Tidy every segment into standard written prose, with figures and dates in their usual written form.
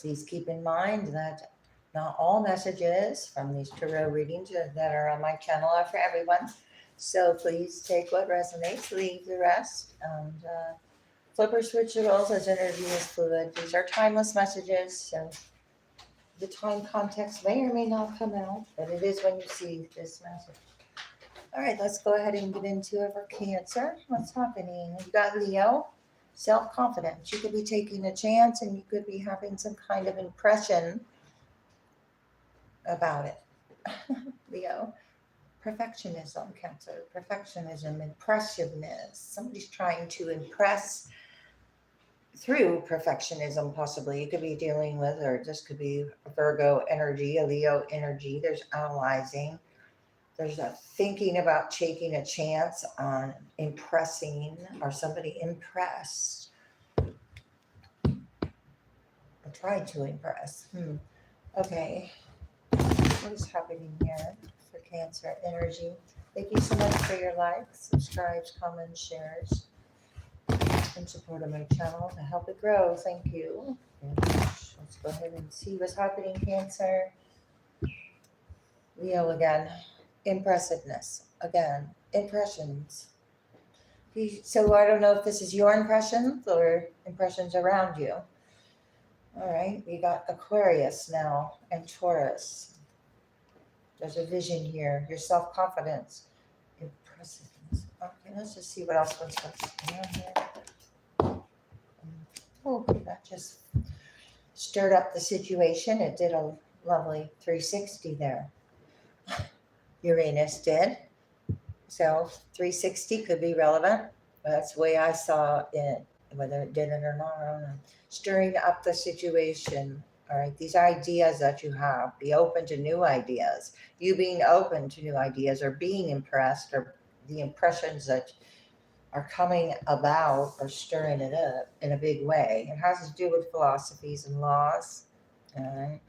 Please keep in mind that not all messages from these tarot readings that are on my channel are for everyone. So please take what resonates, leave the rest, and flip or switch the roles as energy is fluid. These are timeless messages, so the time context may or may not come out, but it is when you see this message. All right, let's go ahead and get into it for Cancer. What's happening? You got Leo, self-confidence. You could be taking a chance and you could be having some kind of impression about it. Leo, perfectionism, Cancer. Perfectionism, impressiveness. Somebody's trying to impress through perfectionism, possibly. You could be dealing with, or this could be a Virgo energy, a Leo energy. There's analyzing. There's a thinking about taking a chance on impressing or somebody impressed or trying to impress. Okay. What is happening here for Cancer energy? Thank you so much for your likes, subscribes, comments, shares, in support of my channel to help it grow. Thank you. Let's go ahead and see what's happening, Cancer. Leo again. Impressiveness. Again. Impressions. So I don't know if this is your impressions or impressions around you. All right. We got Aquarius now and Taurus. There's a vision here. Your self-confidence. Impressiveness. Okay, let's just see what else was going on here. Oh, that just stirred up the situation. It did a lovely 360 there. Uranus did. So 360 could be relevant. But that's the way I saw it, whether it did it or not. I don't know. Stirring up the situation. All right, these ideas that you have, be open to new ideas. You being open to new ideas or being impressed, or the impressions that are coming about or stirring it up in a big way. It has to do with philosophies and laws. All right.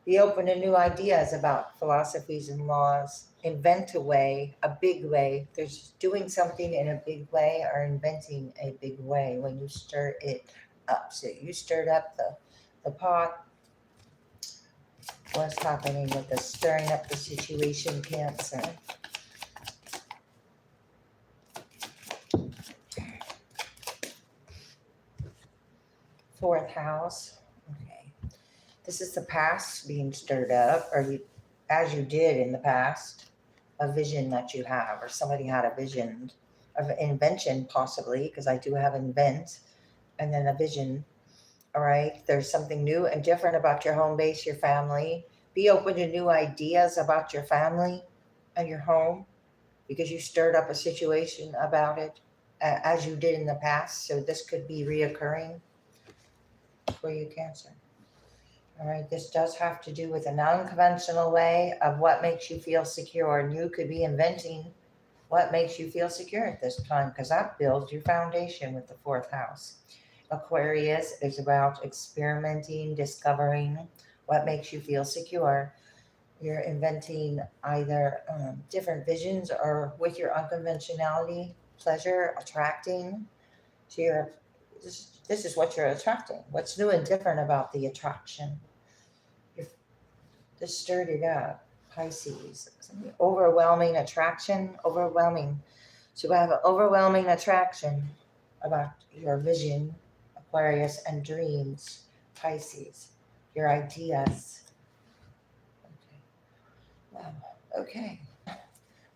Be open to new ideas about philosophies and laws. Invent a way, a big way. There's doing something in a big way or inventing a big way when you stir it up. So you stirred up the pot. What's happening with the stirring up the situation, Cancer? Fourth house. Okay. This is the past being stirred up, or as you did in the past, a vision that you have, or somebody had a vision of invention, possibly, because I do have invent, and then a vision. All right. There's something new and different about your home base, your family. Be open to new ideas about your family and your home, because you stirred up a situation about it as you did in the past. So this could be reoccurring for you, Cancer. All right, this does have to do with an unconventional way of what makes you feel secure. And you could be inventing what makes you feel secure at this time, because that builds your foundation with the fourth house. Aquarius is about experimenting, discovering what makes you feel secure. You're inventing either different visions or with your unconventionality, pleasure, attracting. So this is what you're attracting. What's new and different about the attraction? This stirred it up. Pisces. Overwhelming attraction. Overwhelming. So we have an overwhelming attraction about your vision, Aquarius, and dreams, Pisces. Your ideas. Okay. Wow. Okay.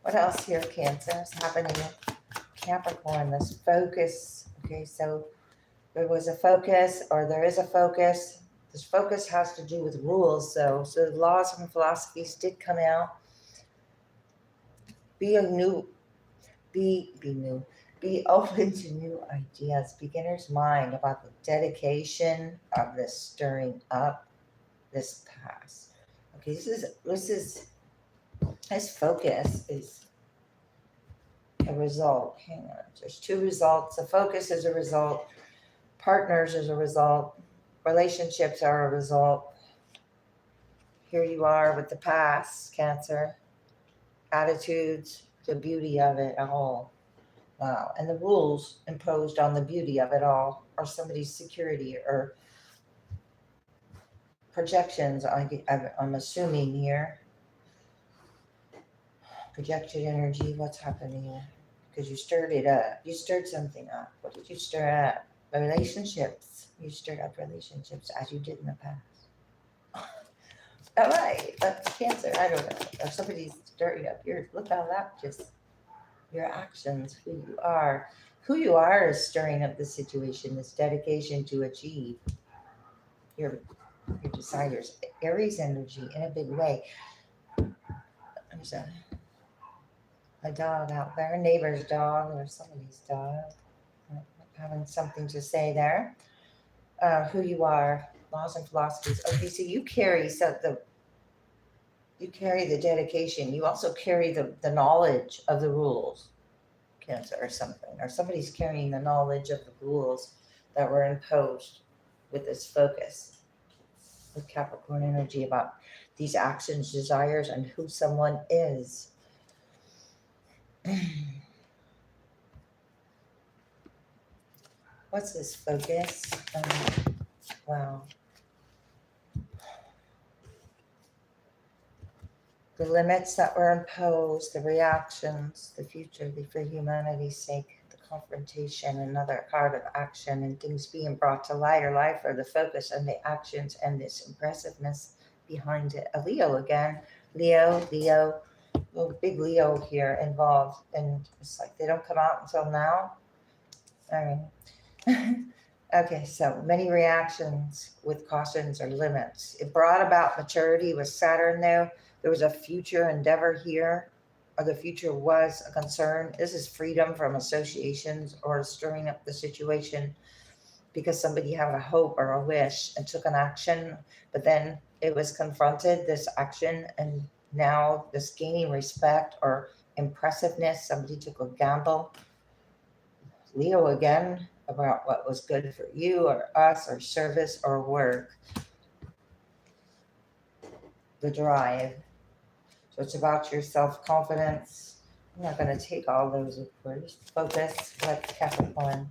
What else here, Cancer, is happening with Capricorn? This focus. Okay, so there was a focus, or there is a focus. This focus has to do with rules. So the laws and philosophies did come out. Be open to new ideas. Beginner's mind about the dedication of this stirring up this past. Okay, this focus is a result. Hang on, there's two results. The focus is a result. Partners is a result. Relationships are a result. Here you are with the past, Cancer. Attitudes, the beauty of it all. Wow. And the rules imposed on the beauty of it all, or somebody's security, or projections, I'm assuming here. Projected energy, what's happening? Because you stirred it up. You stirred something up. What did you stir up? Relationships. You stirred up relationships as you did in the past. All right, that's Cancer. I don't know. If somebody's stirring up yours, look how that just, your actions, who you are. Who you are is stirring up the situation, this dedication to achieve your your desires. Aries energy in a big way. There's a dog out there, a neighbor's dog or somebody's dog, having something to say there. Who you are, laws and philosophies. Okay, so you carry the dedication. You also carry the knowledge of the rules, Cancer, or something, or somebody's carrying the knowledge of the rules that were imposed with this focus with Capricorn energy about these actions, desires, and who someone is. What's this focus? Wow. The limits that were imposed, the reactions, the future, for humanity's sake, the confrontation, another card of action, and things being brought to light or life, or the focus and the actions and this impressiveness behind it. A Leo again. Leo, little big Leo here involved. And it's like they don't come out until now. All right. Okay, so many reactions with cautions or limits. It brought about maturity with Saturn there. There was a future endeavor here, or the future was a concern. This is freedom from associations or stirring up the situation because somebody had a hope or a wish and took an action, but then it was confronted, this action, and now this gaining respect or impressiveness. Somebody took a gamble. Leo again, about what was good for you or us or service or work. The drive. So it's about your self-confidence. I'm not going to take all those, of course. Focus, like Capricorn.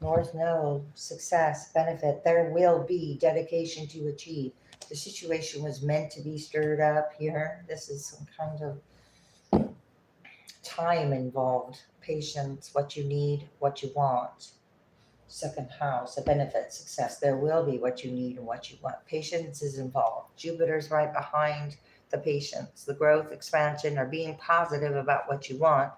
North Node, success, benefit. There will be dedication to achieve. The situation was meant to be stirred up here. This is some kind of time involved. Patience, what you need, what you want. Second house, a benefit, success. There will be what you need and what you want. Patience is involved. Jupiter's right behind the patience, the growth, expansion, or being positive about what you want,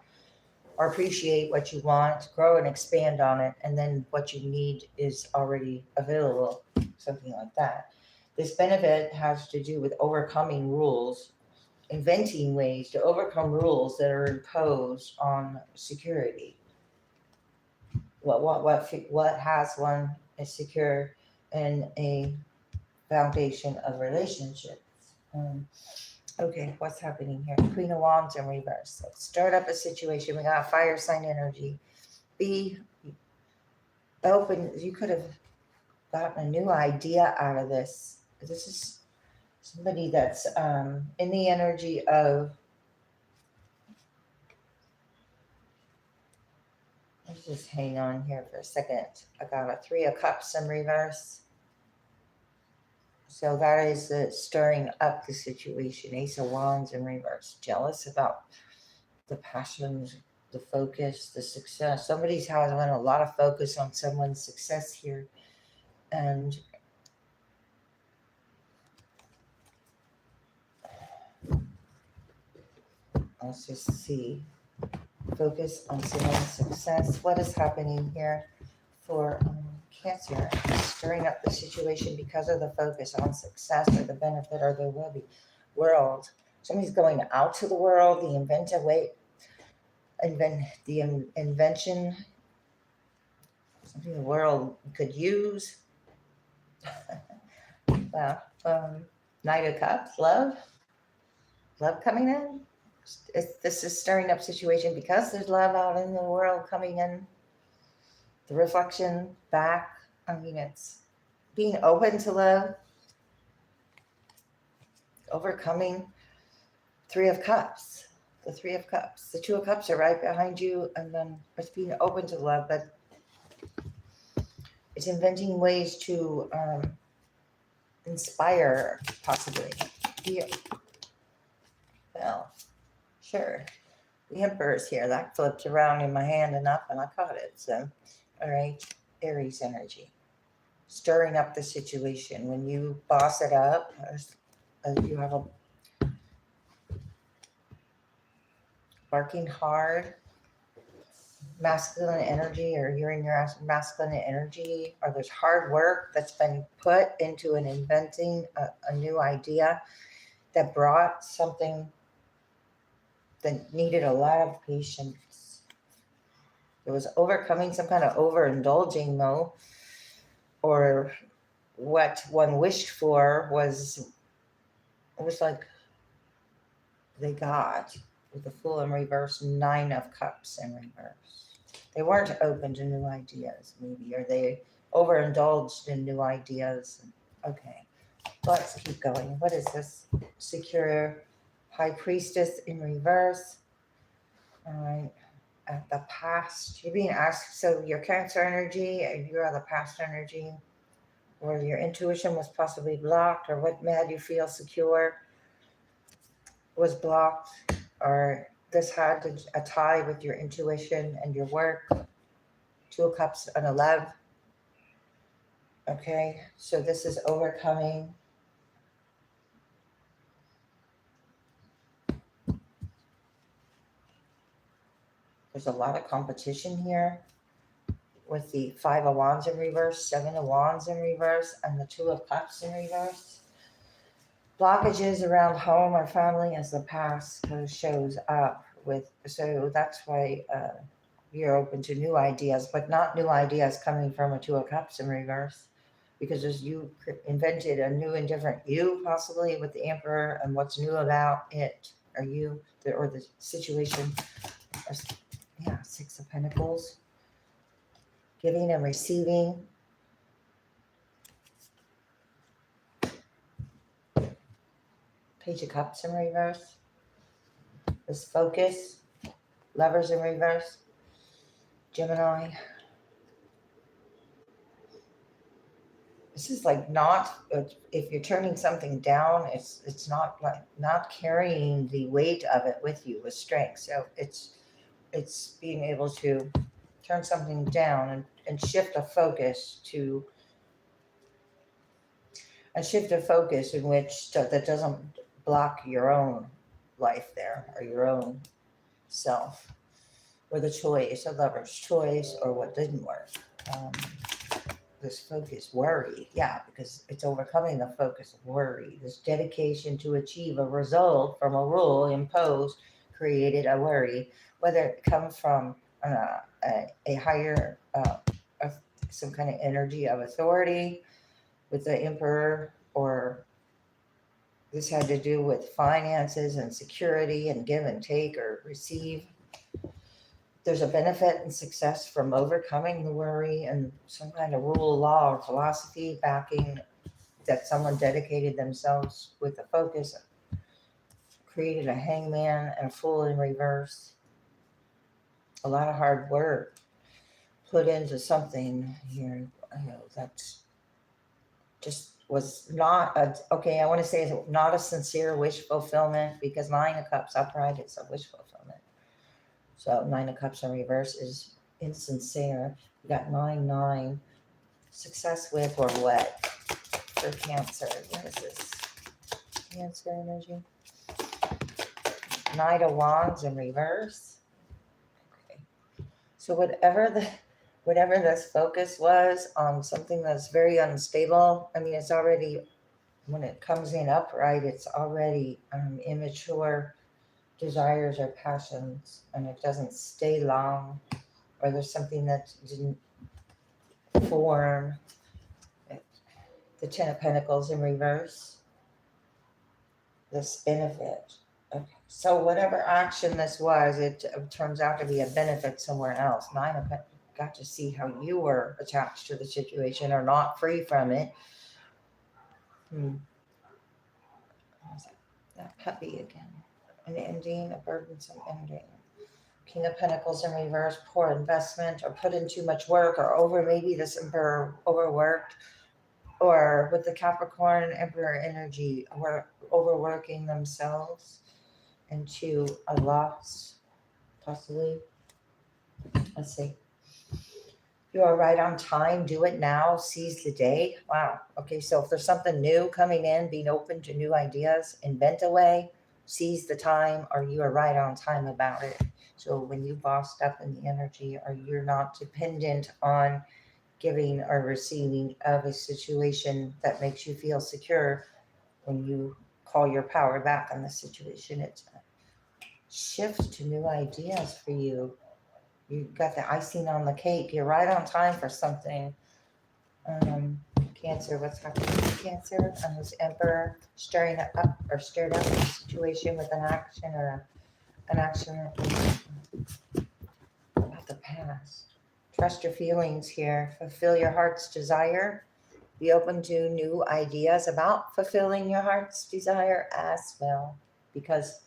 or appreciate what you want, grow and expand on it, and then what you need is already available, something like that. This benefit has to do with overcoming rules, inventing ways to overcome rules that are imposed on security. What has one is secure in a foundation of relationships. Okay, what's happening here? Queen of Wands in reverse. Let's start up a situation. We got fire sign energy. Be open. You could have gotten a new idea out of this. This is somebody that's in the energy of, let's just hang on here for a second. I got a 3 of Cups in reverse. So that is the stirring up the situation. Ace of Wands in reverse. Jealous about the passions, the focus, the success. Somebody's having a lot of focus on someone's success here. And let's just see. Focus on someone's success. What is happening here for Cancer? Stirring up the situation because of the focus on success or the benefit, or there will be world. Somebody's going out to the world, the inventive way, invention, something the world could use. Well, Knight of Cups, love coming in. This is stirring up situation because there's love out in the world coming in. The reflection back. I mean, it's being open to love, overcoming. 3 of Cups. The 3 of Cups. The 2 of Cups are right behind you, and then it's being open to love, but it's inventing ways to inspire, possibly. Yeah. Well, sure. The Emperor's here. That flipped around in my hand enough and I caught it. So, all right. Aries energy. Stirring up the situation. When you boss it up, you have a working hard, masculine energy, or you're in your masculine energy, or there's hard work that's been put into an inventing a new idea that brought something that needed a lot of patience. It was overcoming some kind of overindulging though, or what one wished for was, it was like they got with the Fool in reverse, 9 of Cups in reverse. They weren't open to new ideas, maybe, or they overindulged in new ideas. Okay, let's keep going. What is this? Secure High Priestess in reverse. All right, at the past, you're being asked. So your Cancer energy, you're the past energy, or your intuition was possibly blocked, or what made you feel secure was blocked, or this had a tie with your intuition and your work. 2 of Cups and a love. Okay, so this is overcoming. There's a lot of competition here with the 5 of Wands in reverse, 7 of Wands in reverse, and the 2 of Cups in reverse. Blockages around home or family as the past shows up with, so that's why you're open to new ideas, but not new ideas coming from a 2 of Cups in reverse, because as you invented a new and different you, possibly with the Emperor, and what's new about it, or you, or the situation. Yeah, 6 of Pentacles, giving and receiving. Page of Cups in reverse. This focus. Lovers in reverse. Gemini. This is like not, if you're turning something down, it's not like not carrying the weight of it with you with strength. So it's being able to turn something down and shift a focus to in which that doesn't block your own life there, or your own self, or the choice, a lover's choice, or what didn't work. This focus, worry, yeah, because it's overcoming the focus of worry. This dedication to achieve a result from a rule imposed created a worry, whether it comes from a higher, some kind of energy of authority with the Emperor, or this had to do with finances and security and give and take or receive. There's a benefit and success from overcoming the worry, and some kind of rule, law, or philosophy backing that someone dedicated themselves with the focus, created a hangman and a Fool in reverse. A lot of hard work put into something here, that's just was not okay, I want to say it's not a sincere wish fulfillment, because 9 of Cups upright, it's a wish fulfillment. So 9 of Cups in reverse is insincere. We got 9-9. Success with or what for Cancer? What is this? Cancer energy. 9 of Wands in reverse. Okay. So whatever this focus was on something that's very unstable, I mean, it's already, when it comes in upright, it's already immature desires or passions, and it doesn't stay long, or there's something that didn't form. The 10 of Pentacles in reverse. This benefit. Okay. So whatever action this was, it turns out to be a benefit somewhere else. 9 of Pentacles. Got to see how you were attached to the situation or not free from it. That puppy again. An ending, a burdensome ending. King of Pentacles in reverse, poor investment, or put in too much work, or maybe this Emperor overworked, or with the Capricorn Emperor energy, or overworking themselves into a loss, possibly. Let's see. You are right on time. Do it now. Seize the day. Wow. Okay. So if there's something new coming in, being open to new ideas, invent a way, seize the time, or you are right on time about it. So when you bossed up in the energy, or you're not dependent on giving or receiving of a situation that makes you feel secure, when you call your power back on the situation, it's a shift to new ideas for you. You got the icing on the cake. You're right on time for something. Cancer, what's happening with Cancer? And this Emperor stirring up or stirred up the situation with an action or an action about the past. Trust your feelings here. Fulfill your heart's desire. Be open to new ideas about fulfilling your heart's desire as well, because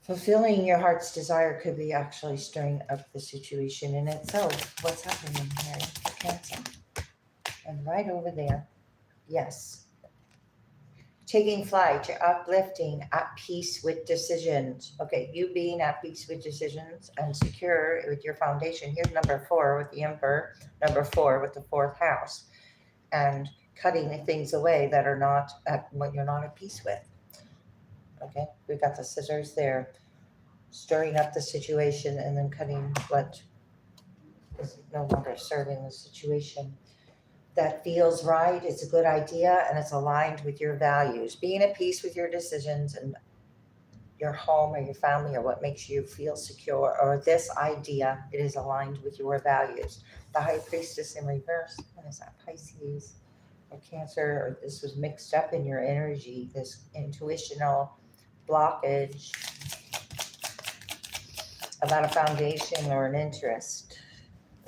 fulfilling your heart's desire could be actually stirring up the situation in itself. What's happening here? Cancer. And right over there, yes. Taking flight, you're uplifting, at peace with decisions. Okay, you being at peace with decisions and secure with your foundation. Here's number 4 with the Emperor, number 4 with the 4th house, and cutting things away that are not at what you're not at peace with. Okay, we've got the scissors there, stirring up the situation and then cutting what is no longer serving the situation. That feels right, it's a good idea, and it's aligned with your values. Being at peace with your decisions and your home or your family or what makes you feel secure, or this idea, it is aligned with your values. The High Priestess in reverse, what is that, Pisces or Cancer, or this was mixed up in your energy, this intuitional blockage about a foundation or an interest.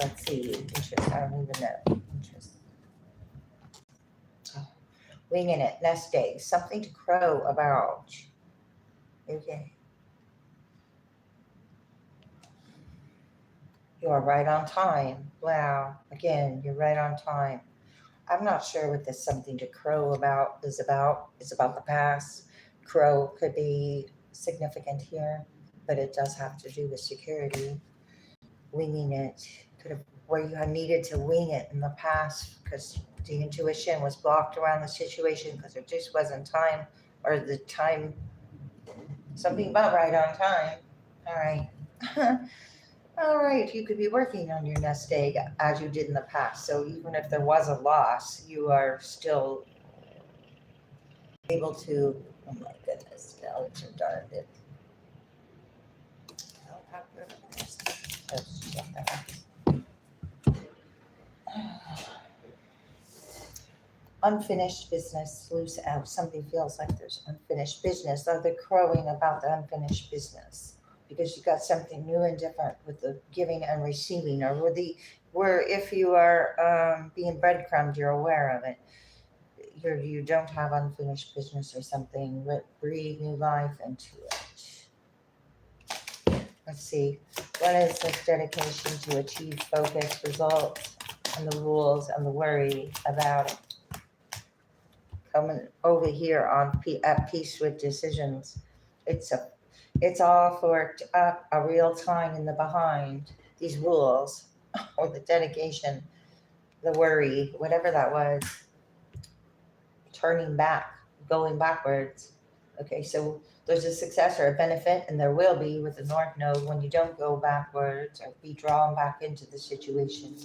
Let's see, interest, I don't even know, interest. Oh. Winging it, nest egg, something to crow about. Okay. You are right on time. Wow. Again, you're right on time. I'm not sure what this something to crow about is about. It's about the past. Crow could be significant here, but it does have to do with security. Winging it could have where you had needed to wing it in the past because the intuition was blocked around the situation because there just wasn't time, or the time, something about right on time. All right. All right, you could be working on your nest egg as you did in the past. So even if there was a loss, you are still able to, oh my goodness, now it's darn it. Unfinished business, loose out. Something feels like there's unfinished business, or they're crowing about the unfinished business because you got something new and different with the giving and receiving, or with the where if you are being breadcrumbed, you're aware of it. You don't have unfinished business or something. Breathe new life into it. Let's see. What is this dedication to achieve focus, results, and the rules and the worry about it? Coming over here on at peace with decisions. It's all for a real time in the behind. These rules or the dedication, the worry, whatever that was, turning back, going backwards. Okay, so there's a success or a benefit, and there will be with the North Node when you don't go backwards or be drawn back into the situation.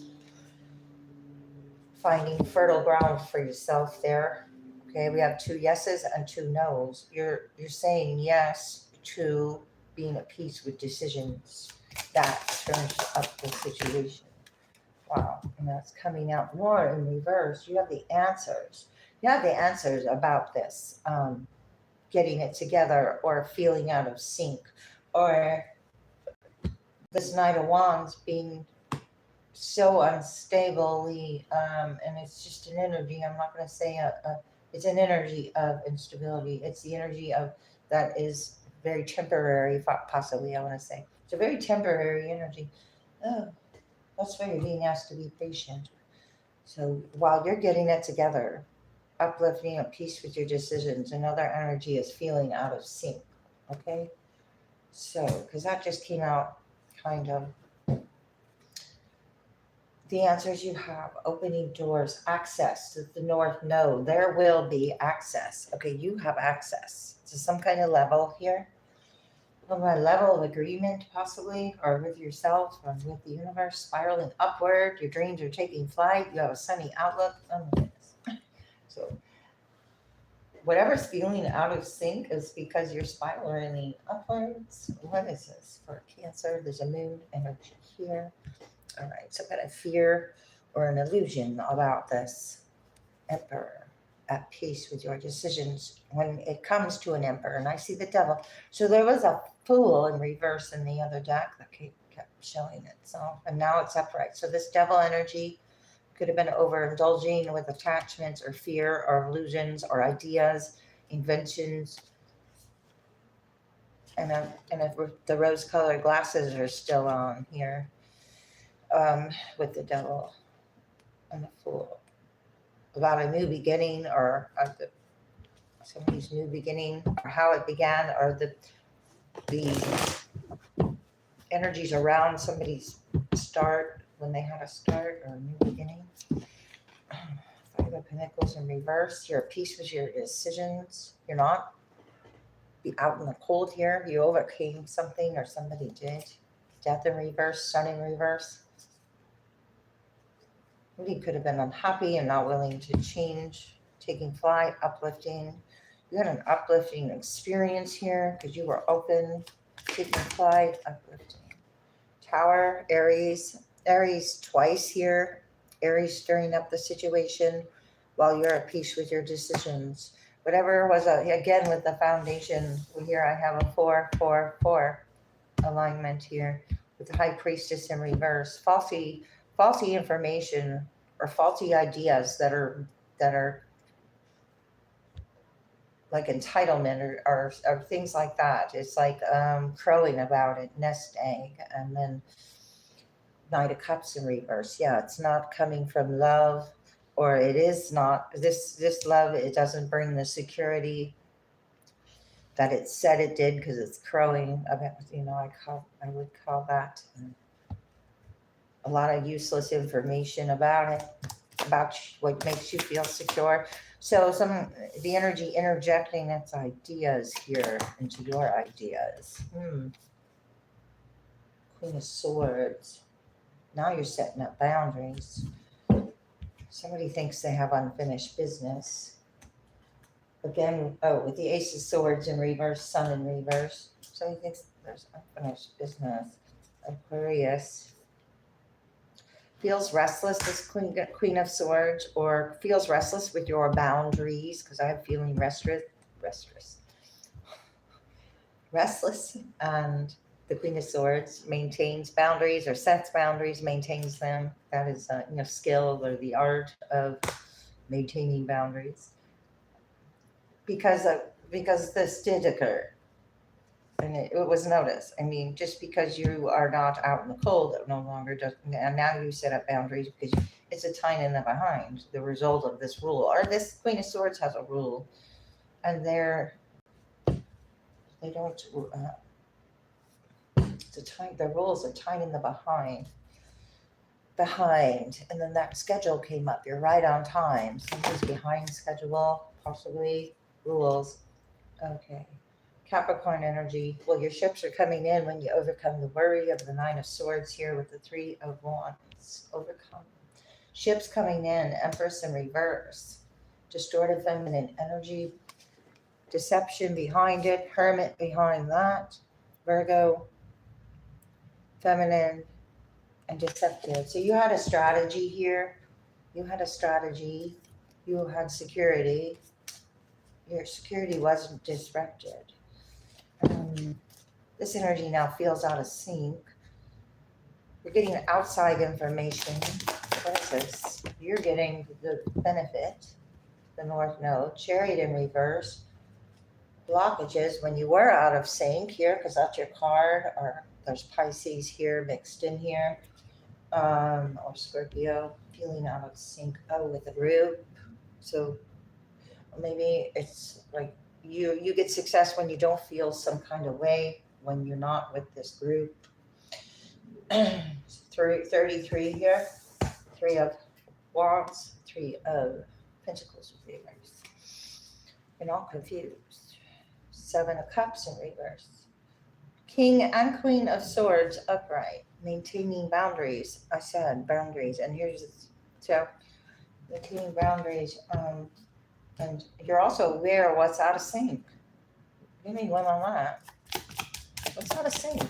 Finding fertile ground for yourself there. Okay, we have 2 yeses and 2 nos. You're saying yes to being at peace with decisions that turns up the situation. Wow, and that's coming out more in reverse. You have the answers. You have the answers about this, getting it together or feeling out of sync, or this Knight of Wands being so unstably, and it's just an energy. I'm not going to say it's an energy of instability. It's the energy of that is very temporary, possibly. I want to say it's a very temporary energy. Oh, that's why you're being asked to be patient. So while you're getting it together, uplifting at peace with your decisions, another energy is feeling out of sync. Okay? So, because that just came out kind of the answers you have, opening doors, access to the north node. There will be access. Okay, you have access to some kind of level here. A level of agreement, possibly, or with yourself, or with the universe, spiraling upward. Your dreams are taking flight. You have a sunny outlook. Oh my goodness. So, whatever's feeling out of sync is because you're spiraling upwards. What is this for Cancer? There's a moon energy here. All right, so I've got a fear or an illusion about this emperor at peace with your decisions when it comes to an emperor. And I see the devil. So there was a fool in reverse in the other deck that kept showing itself. And now it's upright. So this devil energy could have been overindulging with attachments or fear or illusions or ideas, inventions. And if the rose-colored glasses are still on here, with the devil and the fool, about a new beginning or somebody's new beginning, or how it began, or the energies around somebody's start when they had a start or a new beginning. Five of Pentacles in reverse. You're at peace with your decisions. You're not be out in the cold here. You overcame something or somebody did. Death in reverse, sun in reverse. Somebody could have been unhappy and not willing to change, taking flight, uplifting. You had an uplifting experience here because you were open, taking flight, uplifting. Tower, Aries twice here. Aries stirring up the situation while you're at peace with your decisions. Whatever was, again, with the foundation, here I have a 4-4-4 alignment here with the High Priestess in reverse. Faulty information or faulty ideas that are like entitlement or things like that. It's like crowing about it, nest egg, and then Knight of Cups in reverse. Yeah, it's not coming from love, or it is not this love. It doesn't bring the security that it said it did because it's crowing about. I would call that a lot of useless information about it, about what makes you feel secure. So the energy interjecting its ideas here into your ideas. Queen of Swords. Now you're setting up boundaries. Somebody thinks they have unfinished business. Again, with the Ace of Swords in reverse, Sun in reverse. Somebody thinks there's unfinished business. Aquarius. Feels restless, this Queen of Swords, or feels restless with your boundaries, because I'm feeling restless. And the Queen of Swords maintains boundaries or sets boundaries, maintains them. That is, skill or the art of maintaining boundaries. Because this did occur. And it was noticed. I mean, just because you are not out in the cold, it no longer does. And now you set up boundaries because it's a time in the behind, the result of this rule. Or this Queen of Swords has a rule, and they don't. It's a time. The rules are time in the behind, and then that schedule came up. You're right on time. Somebody's behind schedule, possibly rules. Okay. Capricorn energy. Well, your ships are coming in when you overcome the worry of the Nine of Swords here with the Three of Wands. Overcome. Ships coming in. Empress in reverse. Distorted feminine energy. Deception behind it. Hermit behind that. Virgo. Feminine and deceptive. So you had a strategy here. You had security. Your security wasn't disrupted. This energy now feels out of sync. You're getting outside information. What is this? You're getting the benefit, the North Node, Chariot in reverse, blockages when you were out of sync here, because that's your card, or there's Pisces here mixed in here. or Scorpio, feeling out of sync, with the group. So maybe it's like you get success when you don't feel some kind of way when you're not with this group. 33 here, three of wands, three of pentacles reversed. You're not confused. Seven of cups in reverse. King and queen of swords upright, maintaining boundaries. I said boundaries, and here's so maintaining boundaries. And you're also aware of what's out of sync. Give me one on that. What's out of sync?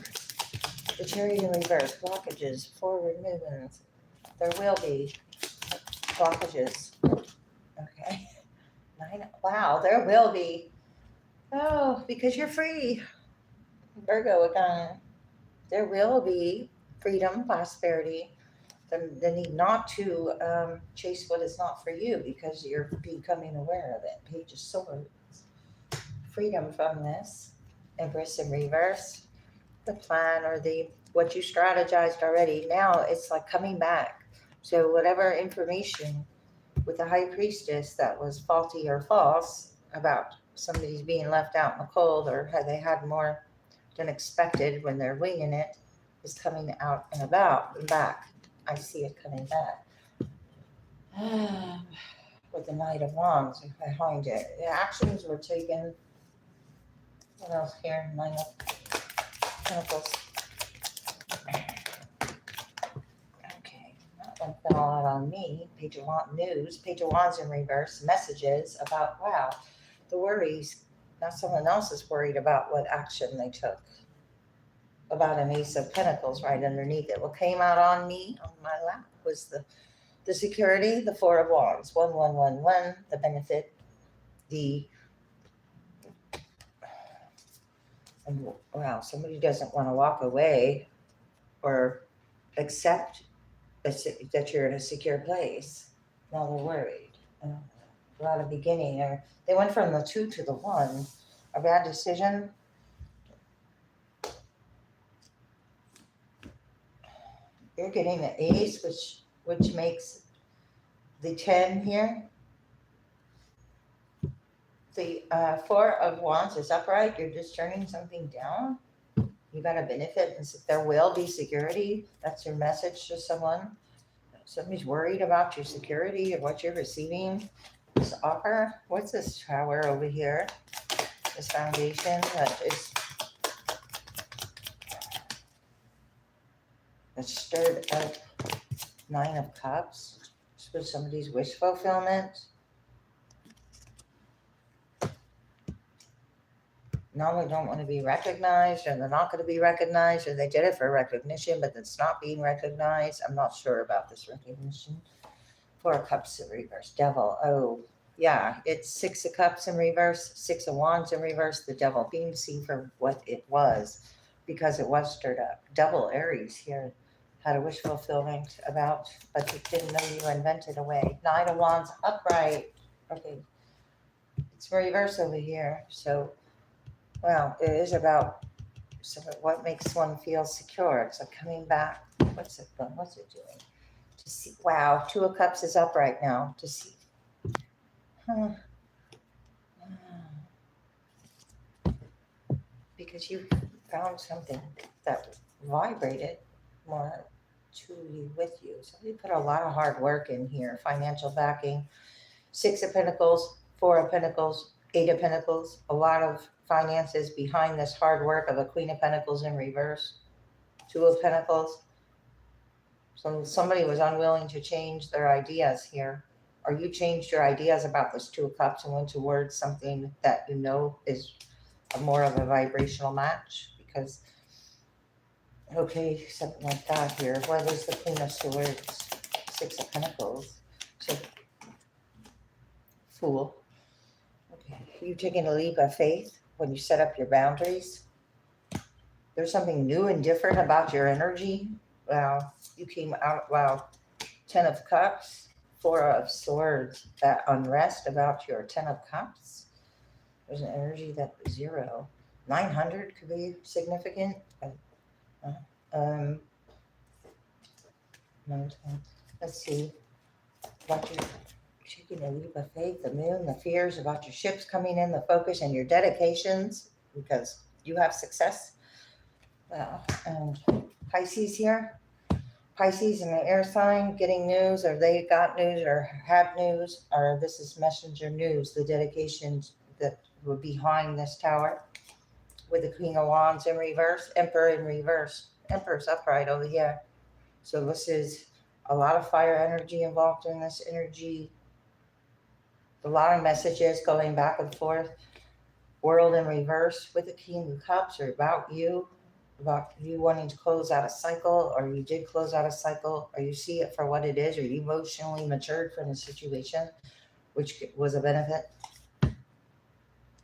The Chariot in reverse, blockages, forward movements. There will be blockages. Okay. Wow, there will be. Oh, because you're free. Virgo again. There will be freedom, prosperity. The need not to chase what is not for you because you're becoming aware of it. Page of Swords. Freedom from this. Empress in reverse. The plan or the what you strategized already. Now it's like coming back. So whatever information with the high priestess that was faulty or false about somebody's being left out in the cold or had they had more than expected when they're winging it is coming out and about and back. I see it coming back. With the Knight of Wands behind it. The actions were taken. What else here? Nine of Pentacles. Okay, that one fell out on me. Page of Wands news. Page of Wands in reverse. Messages about, wow, the worries. Now someone else is worried about what action they took. About an Ace of Pentacles right underneath it. What came out on me, on my lap, was the security, the Four of Wands. 1111, the benefit, and wow, somebody doesn't want to walk away or accept that you're in a secure place. Now they're worried. A lot of beginning, or they went from the 2 to the 1. A bad decision. You're getting the ace, which makes the 10 here. The 4 of Wands is upright. You're just turning something down. You got a benefit, and there will be security. That's your message to someone. Somebody's worried about your security or what you're receiving. This offer. What's this tower over here? This foundation that is stirred up. 9 of Cups. This was somebody's wish fulfillment. No, they don't want to be recognized, or they're not going to be recognized, or they did it for recognition, but it's not being recognized. I'm not sure about this recognition. 4 of Cups in reverse. Devil. Oh, yeah. It's 6 of Cups in reverse, 6 of Wands in reverse. The devil being seen for what it was because it was stirred up. Double Aries here had a wish fulfillment about, but you didn't know you invented a way. 9 of Wands upright. Okay. It's reverse over here. So, well, it is about what makes one feel secure. It's like coming back. What's it doing? To see. Wow, 2 of Cups is up right now. To see. Because you found something that vibrated more to you, with you. So you put a lot of hard work in here. Financial backing. 6 of Pentacles, 4 of Pentacles, 8 of Pentacles. A lot of finances behind this hard work of a Queen of Pentacles in reverse. 2 of Pentacles. So somebody was unwilling to change their ideas here. Or you changed your ideas about this 2 of Cups and went towards something that you know is more of a vibrational match. Because, okay, something like that here. What is the Queen of Swords? 6 of Pentacles. So, Fool. Okay, you're taking a leap of faith when you set up your boundaries. There's something new and different about your energy. Wow, you came out, wow, 10 of Cups, 4 of Swords, that unrest about your 10 of Cups. There's an energy that 0. 900 could be significant. mountain. Let's see. About your taking a leap of faith, the moon, the fears about your ships coming in, the focus and your dedications, because you have success. And Pisces here. Pisces in the air sign, getting news, or they got news, or had news, or this is messenger news, the dedications that were behind this tower with the Queen of Wands in reverse, Emperor in reverse, Emperor's upright over here. So this is a lot of fire energy involved in this energy, a lot of messages going back and forth. World in reverse with the King of Cups, or about you wanting to close out a cycle, or you did close out a cycle, or you see it for what it is, or you emotionally matured from the situation, which was a benefit.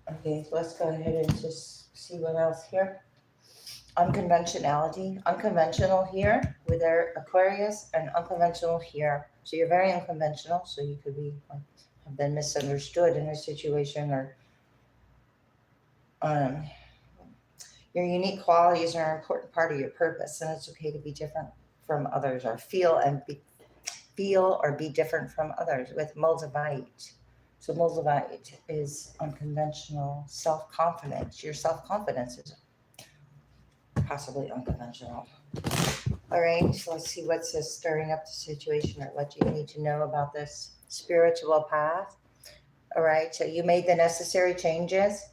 Okay, so let's go ahead and just see what else here. Unconventional here with their Aquarius, and unconventional here. So you're very unconventional, so you could be have been misunderstood in a situation, or your unique qualities are an important part of your purpose, and it's okay to be different from others, or feel or be different from others with Moldavite. So Moldavite is unconventional self-confidence. Your self-confidence is possibly unconventional. All right, so let's see what's this stirring up the situation, or what you need to know about this spiritual path. All right, so you made the necessary changes.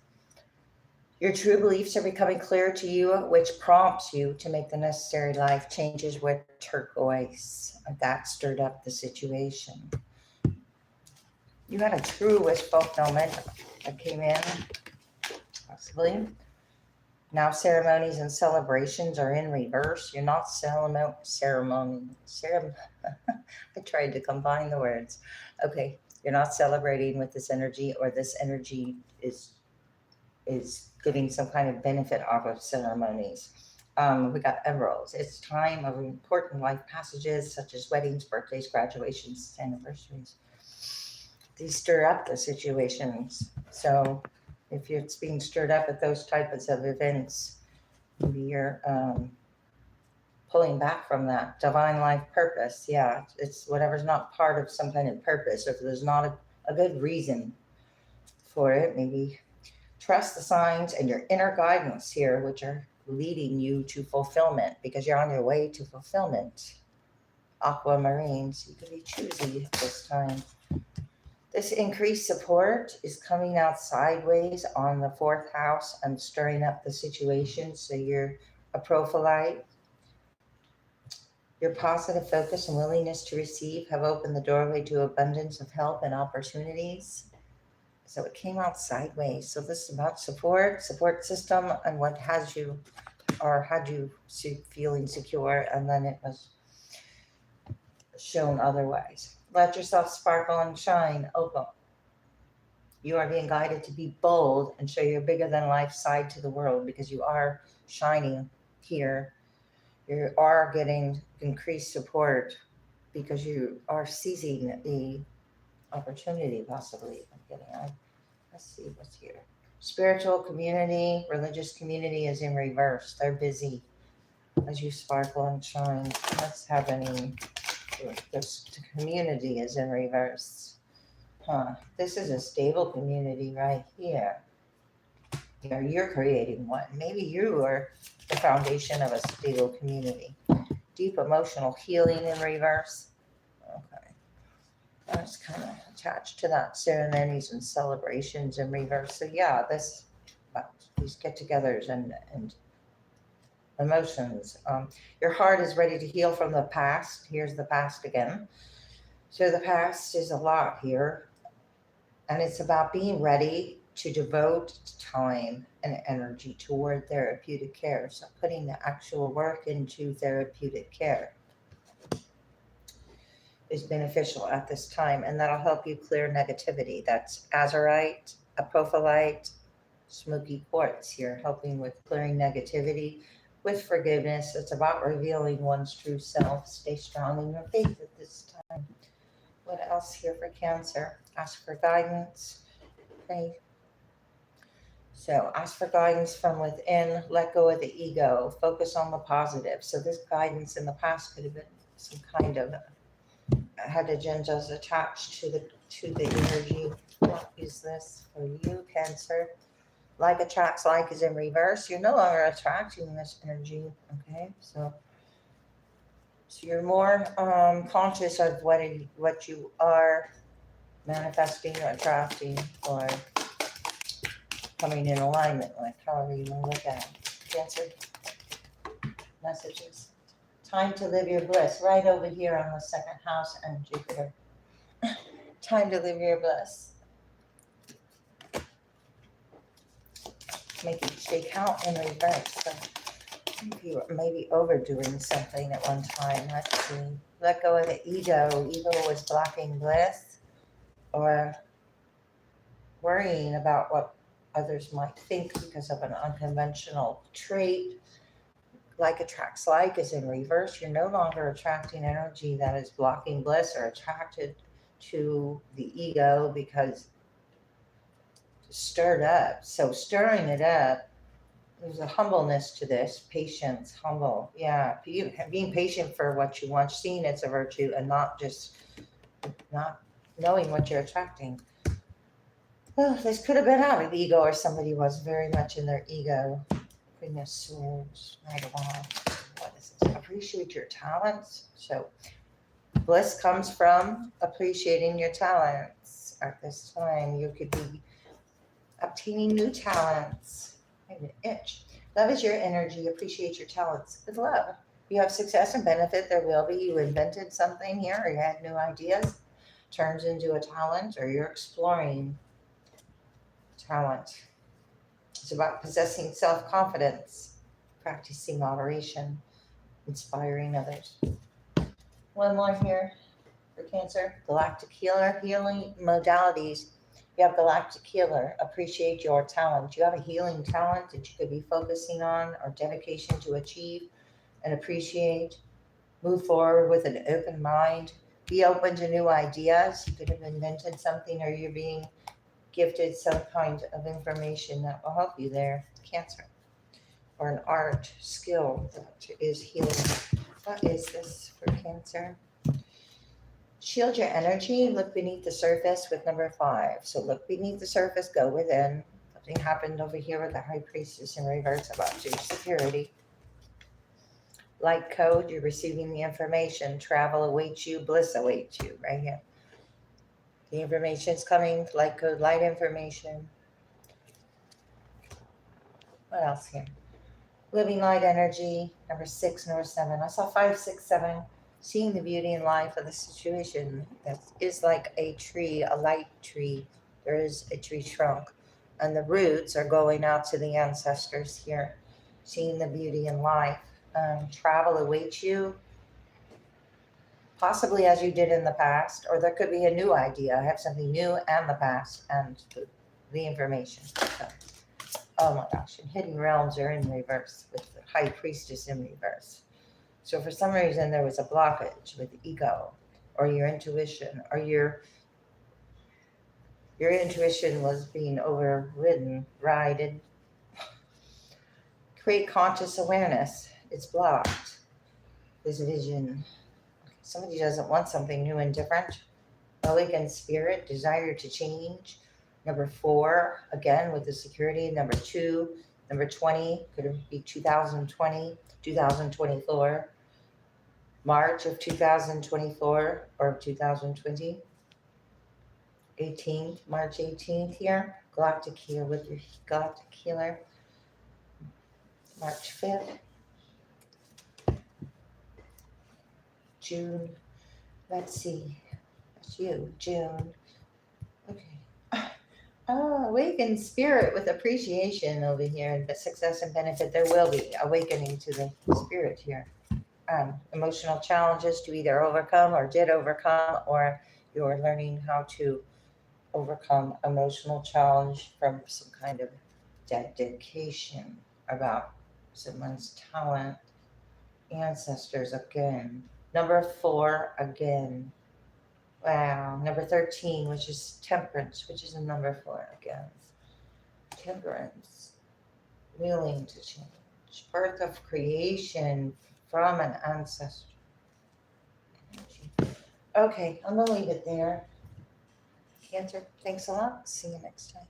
Your true beliefs are becoming clear to you, which prompts you to make the necessary life changes with turquoise. That stirred up the situation. You had a true wish fulfillment that came in, possibly. Now ceremonies and celebrations are in reverse. You're not ceremony. I tried to combine the words. Okay, you're not celebrating with this energy, or this energy is giving some kind of benefit off of ceremonies. We got emeralds. It's time of important life passages such as weddings, birthdays, graduations, anniversaries. These stir up the situations. So if it's being stirred up at those types of events, maybe you're pulling back from that divine life purpose. Yeah, it's whatever's not part of some kind of purpose. If there's not a good reason for it, maybe trust the signs and your inner guidance here, which are leading you to fulfillment, because you're on your way to fulfillment. Aquamarines, you can be choosy this time. This increased support is coming out sideways on the fourth house and stirring up the situation. So you're a prophyte. Your positive focus and willingness to receive have opened the doorway to abundance of help and opportunities. So it came out sideways. So this is about support system, and what has you, or had you feeling secure, and then it was shown otherwise. Let yourself sparkle and shine. Open. You are being guided to be bold and show your bigger than life side to the world, because you are shining here. You are getting increased support because you are seizing the opportunity, possibly. Let's see what's here. Spiritual community, religious community is in reverse. They're busy as you sparkle and shine. Let's have any. This community is in reverse. This is a stable community right here. You're creating one. Maybe you are the foundation of a stable community. Deep emotional healing in reverse. Okay. That's kind of attached to that. Ceremonies and celebrations in reverse. So yeah, these get-togethers and emotions. Your heart is ready to heal from the past. Here's the past again. So the past is a lot here, and it's about being ready to devote time and energy toward therapeutic care. So putting the actual work into therapeutic care is beneficial at this time, and that'll help you clear negativity. That's azurite, apophyllite, smoky quartz here, helping with clearing negativity with forgiveness. It's about revealing one's true self. Stay strong in your faith at this time. What else here for Cancer? Ask for guidance. Okay. So ask for guidance from within. Let go of the ego. Focus on the positive. So this guidance in the past could have been some kind of hydrogens attached to the energy. What is this for you, Cancer? Like attracts like is in reverse. You're no longer attracting this energy. Okay, so you're more conscious of what you are manifesting or attracting or coming in alignment with, however you want to look at it. Cancer messages. Time to live your bliss, right over here on the second house and Jupiter. Time to live your bliss. Make each day count in reverse. So you were maybe overdoing something at one time. Let's see. Let go of the ego. Ego was blocking bliss or worrying about what others might think because of an unconventional trait. Like attracts like is in reverse. You're no longer attracting energy that is blocking bliss or attracted to the ego because stirred up. So stirring it up, there's a humbleness to this. Patience, humble. Yeah, being patient for what you want, seeing it's a virtue and not just not knowing what you're attracting. Well, this could have been out of ego or somebody was very much in their ego. Queen of Swords, Knight of Wands. What is this? Appreciate your talents. So bliss comes from appreciating your talents at this time. You could be obtaining new talents. I have an itch. Love is your energy. Appreciate your talents with love. You have success and benefit. There will be. You invented something here or you had new ideas. Turns into a talent or you're exploring talent. It's about possessing self-confidence, practicing moderation, inspiring others. One more here for Cancer. Galactic Healer, healing modalities. You have Galactic Healer. Appreciate your talent. You have a healing talent that you could be focusing on or dedication to achieve and appreciate. Move forward with an open mind. Be open to new ideas. You could have invented something or you're being gifted some kind of information that will help you there, Cancer. Or an art skill that is healing. What is this for Cancer? Shield your energy, look beneath the surface with number 5. So look beneath the surface, go within. Something happened over here with the High Priestess in reverse about your security. Light code, you're receiving the information. Travel awaits you, bliss awaits you, right here. The information is coming, light code, light information. What else here? Living light energy, number 6, number 7. I saw 5, 6, 7. Seeing the beauty and life of the situation. That is like a tree, a light tree. There is a tree trunk. And the roots are going out to the ancestors here. Seeing the beauty and life. Travel awaits you. Possibly as you did in the past, or there could be a new idea. I have something new and the past and the information. So, oh my gosh, and hidden realms are in reverse with the High Priestess in reverse. So for some reason there was a blockage with ego or your intuition or your intuition was being overridden, ridden. Create conscious awareness. It's blocked. This vision. Somebody doesn't want something new and different. Awakened spirit, desire to change. Number 4, again with the security. Number 2, number 20, could it be 2020, 2024, March of 2024 or 2020. 18th, March 18th here. Galactic Healer with your Galactic Healer. March 5th. June, let's see, that's you, June, okay. Oh, awakened spirit with appreciation over here, but success and benefit, there will be awakening to the spirit here. Emotional challenges to either overcome or did overcome, or you're learning how to overcome emotional challenge from some kind of dedication about someone's talent, ancestors again. Number 4 again. Wow. Number 13, which is temperance, which is a number 4 again. Temperance. Willing to change. Birth of creation from an ancestor. Okay, I'm gonna leave it there. Cancer, thanks a lot. See you next time.